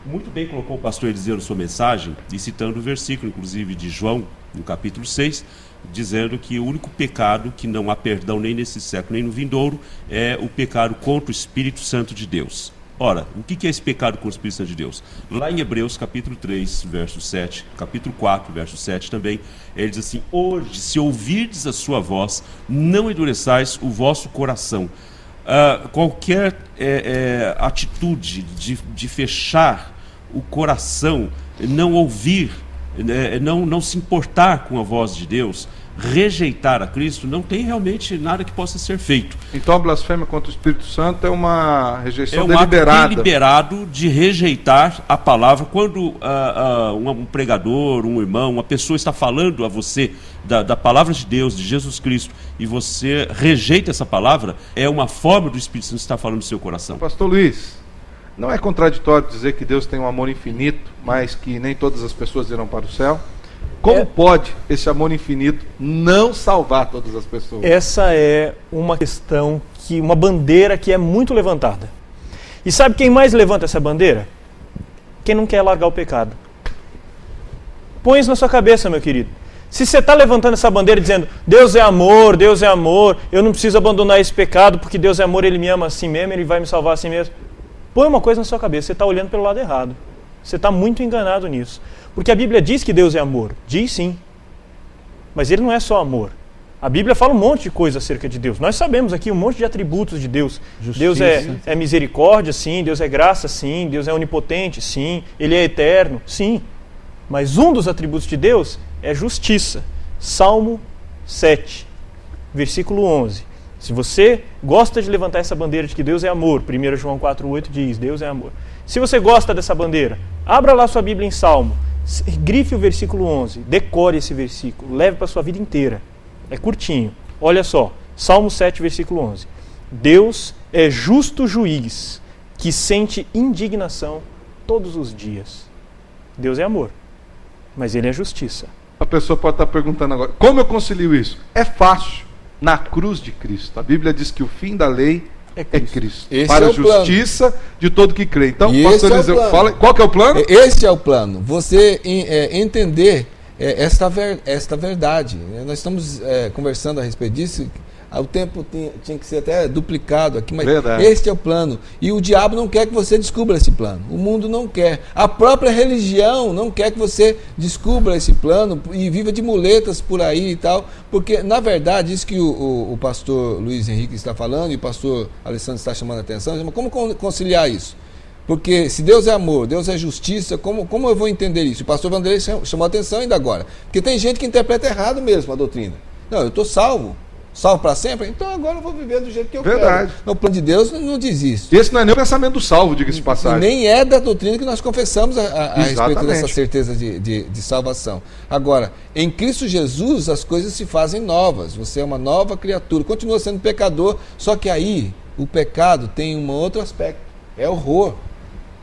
Muito bem colocou o pastor Eliseu na sua mensagem, e citando o versículo, inclusive, de João, no capítulo 6, dizendo que o único pecado que não há perdão nem nesse século nem no vindouro é o pecado contra o Espírito Santo de Deus. Ora, o que é esse pecado contra o Espírito Santo de Deus? Lá em Hebreus capítulo 3, verso 7, capítulo 4, verso 7 também, ele diz assim: hoje, se ouvirdes a sua voz, não endureçais o vosso coração. Qualquer atitude de fechar o coração, não ouvir, não se importar com a voz de Deus, rejeitar a Cristo, não tem realmente nada que possa ser feito. Então a blasfêmia contra o Espírito Santo é uma rejeição deliberada. Ato deliberado de rejeitar a palavra. Quando um pregador, um irmão, uma pessoa está falando a você da palavra de Deus, de Jesus Cristo, e você rejeita essa palavra, é uma forma do Espírito Santo estar falando no seu coração. Pastor Luiz, não é contraditório dizer que Deus tem um amor infinito, mas que nem todas as pessoas irão para o céu? Como pode esse amor infinito não salvar todas as pessoas? Essa é uma questão, uma bandeira que é muito levantada. E sabe quem mais levanta essa bandeira? Quem não quer largar o pecado. Põe isso na sua cabeça, meu querido. Se você está levantando essa bandeira dizendo Deus é amor, eu não preciso abandonar esse pecado porque Deus é amor, Ele me ama assim mesmo, Ele vai me salvar assim mesmo. Põe uma coisa na sua cabeça, você está olhando pelo lado errado. Você está muito enganado nisso. Porque a Bíblia diz que Deus é amor. Diz sim. Mas Ele não é só amor. A Bíblia fala um monte de coisa acerca de Deus. Nós sabemos aqui um monte de atributos de Deus. Justiça. Deus é misericórdia, sim. Deus é graça, sim. Deus é onipotente, sim. Ele é eterno, sim. Mas um dos atributos de Deus é justiça. Salmo 7, versículo 11. Se você gosta de levantar essa bandeira de que Deus é amor, 1 João 4,8 diz, Deus é amor. Se você gosta dessa bandeira, abra lá sua Bíblia em Salmo, grife o versículo 11, decore esse versículo, leve para a sua vida inteira. É curtinho. Olha só, Salmo 7, versículo 11. Deus é justo juiz, que sente indignação todos os dias. Deus é amor, mas Ele é justiça. A pessoa pode estar perguntando agora, como eu concilio isso? É fácil. Na cruz de Cristo. A Bíblia diz que o fim da lei é Cristo. Para a justiça de todo que crê. Então, pastor Eliseu, fala, qual que é o plano? Esse é o plano. Você entender esta verdade. Nós estamos conversando a respeito disso. O tempo tinha que ser até duplicado aqui, mas este é o plano. E o diabo não quer que você descubra esse plano. O mundo não quer. A própria religião não quer que você descubra esse plano e viva de muletas por aí e tal. Porque, na verdade, isso que o pastor Luiz Henrique está falando e o pastor Alessandro está chamando a atenção, como conciliar isso? Porque se Deus é amor, Deus é justiça, como eu vou entender isso? O pastor Vanderlei chamou a atenção ainda agora. Porque tem gente que interpreta errado mesmo a doutrina. Não, eu estou salvo para sempre, então agora eu vou viver do jeito que eu quero. No plano de Deus não diz isso. Esse não é nem o pensamento do salvo, diga-se de passagem. Nem é da doutrina que nós confessamos a respeito dessa certeza de salvação. Agora, em Cristo Jesus as coisas se fazem novas, você é uma nova criatura, continua sendo pecador, só que aí o pecado tem um outro aspecto, é horror.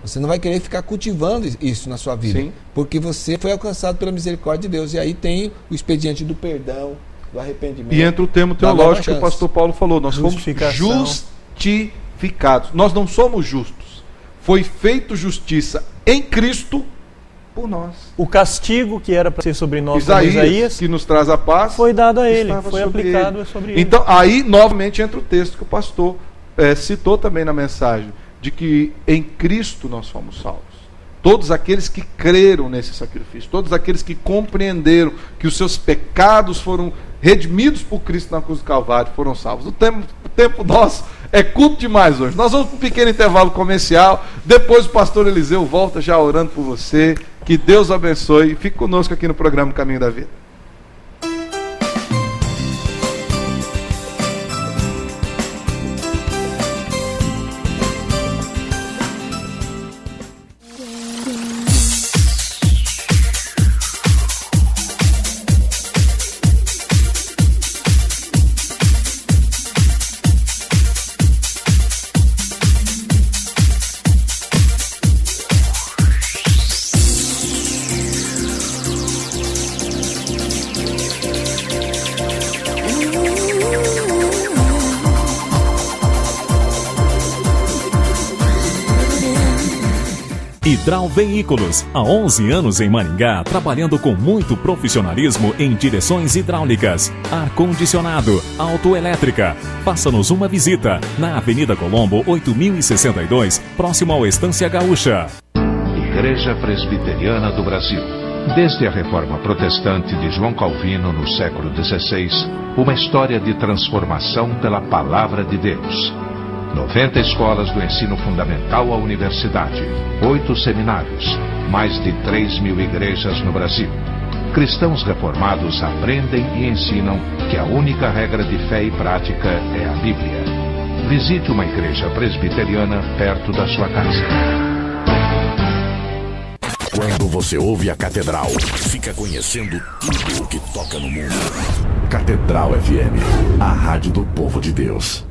Você não vai querer ficar cultivando isso na sua vida, porque você foi alcançado pela misericórdia de Deus, e aí tem o expediente do perdão, do arrependimento. E entra o termo teológico que o pastor Paulo falou, nós fomos justificados. Nós não somos justos. Foi feito justiça em Cristo por nós. O castigo que era para ser sobre nós, Isaías, que nos traz a paz, foi dado a ele, foi aplicado sobre ele. Então, aí novamente entra o texto que o pastor citou também na mensagem, de que em Cristo nós fomos salvos. Todos aqueles que creram nesse sacrifício, todos aqueles que compreenderam que os seus pecados foram redimidos por Cristo na cruz do Calvário, foram salvos. O tempo nosso é curto demais hoje. Nós vamos para um pequeno intervalo comercial, depois o pastor Eliseu volta já orando por você. Que Deus abençoe. Fique conosco aqui no programa Caminho da Vida. Hidral Veículos, há 11 anos em Maringá, trabalhando com muito profissionalismo em direções hidráulicas, ar-condicionado, autoelétrica. Faça-nos uma visita na Avenida Colombo, 8062, próximo ao Estância Gaúcha. Igreja Presbiteriana do Brasil. Desde a Reforma Protestante de João Calvino no século XVI, uma história de transformação pela Palavra de Deus. 90 escolas do ensino fundamental à universidade, 8 seminários, mais de 3.000 igrejas no Brasil. Cristãos reformados aprendem e ensinam que a única regra de fé e prática é a Bíblia. Visite uma igreja presbiteriana perto da sua casa. Quando você ouve a Catedral, fica conhecendo tudo o que toca no mundo. Catedral FM, a rádio do povo de Deus.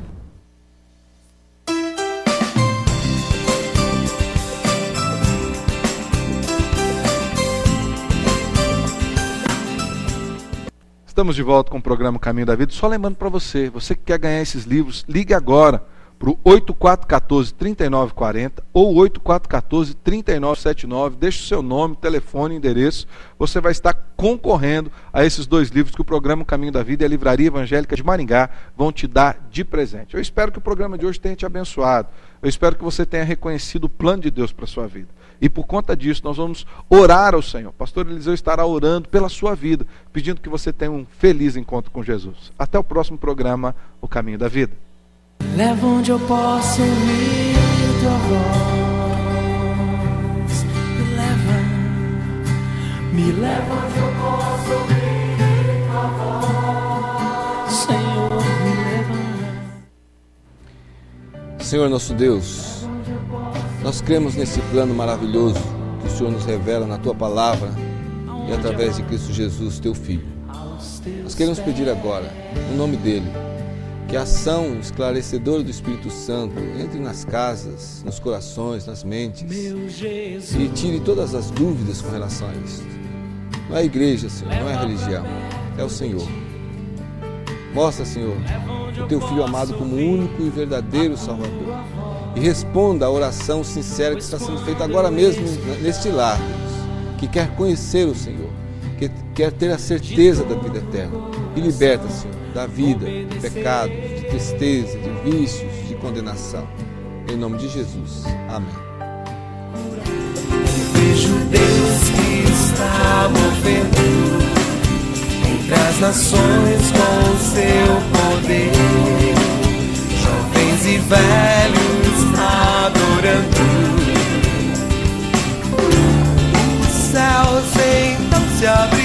Estamos de volta com o programa Caminho da Vida. Só lembrando para você que quer ganhar esses livros, ligue agora para o 8414-3940 ou 8414-3979. Deixe o seu nome, telefone, endereço. Você vai estar concorrendo a esses 2 livros que o programa Caminho da Vida e a Livraria Evangélica de Maringá vão te dar de presente. Eu espero que o programa de hoje tenha te abençoado. Eu espero que você tenha reconhecido o plano de Deus para a sua vida. E por conta disso, nós vamos orar ao Senhor. O pastor Eliseu estará orando pela sua vida, pedindo que você tenha um feliz encontro com Jesus. Até o próximo programa, O Caminho da Vida. Leva onde eu posso ouvir tua voz. Me leva onde eu posso ouvir tua voz. Senhor, me leva. Senhor nosso Deus, nós cremos nesse plano maravilhoso que o Senhor nos revela na Tua Palavra e através de Cristo Jesus, Teu Filho. Nós queremos pedir agora, no nome dEle, que a ação esclarecedora do Espírito Santo entre nas casas, nos corações, nas mentes e tire todas as dúvidas com relação a isso. Não é a igreja, Senhor, não é a religião, é o Senhor. Mostra, Senhor, o Teu Filho amado como único e verdadeiro Salvador. E responda à oração sincera que está sendo feita agora mesmo neste lar, Deus, que quer conhecer o Senhor, que quer ter a certeza da vida eterna. E liberta, Senhor, da vida, de pecados, de tristeza, de vícios, de condenação. Em nome de Jesus. Amém. Vejo Deus que está movendo entre as nações com o seu poder. Jovens e velhos adorando. Os céus então se abrem.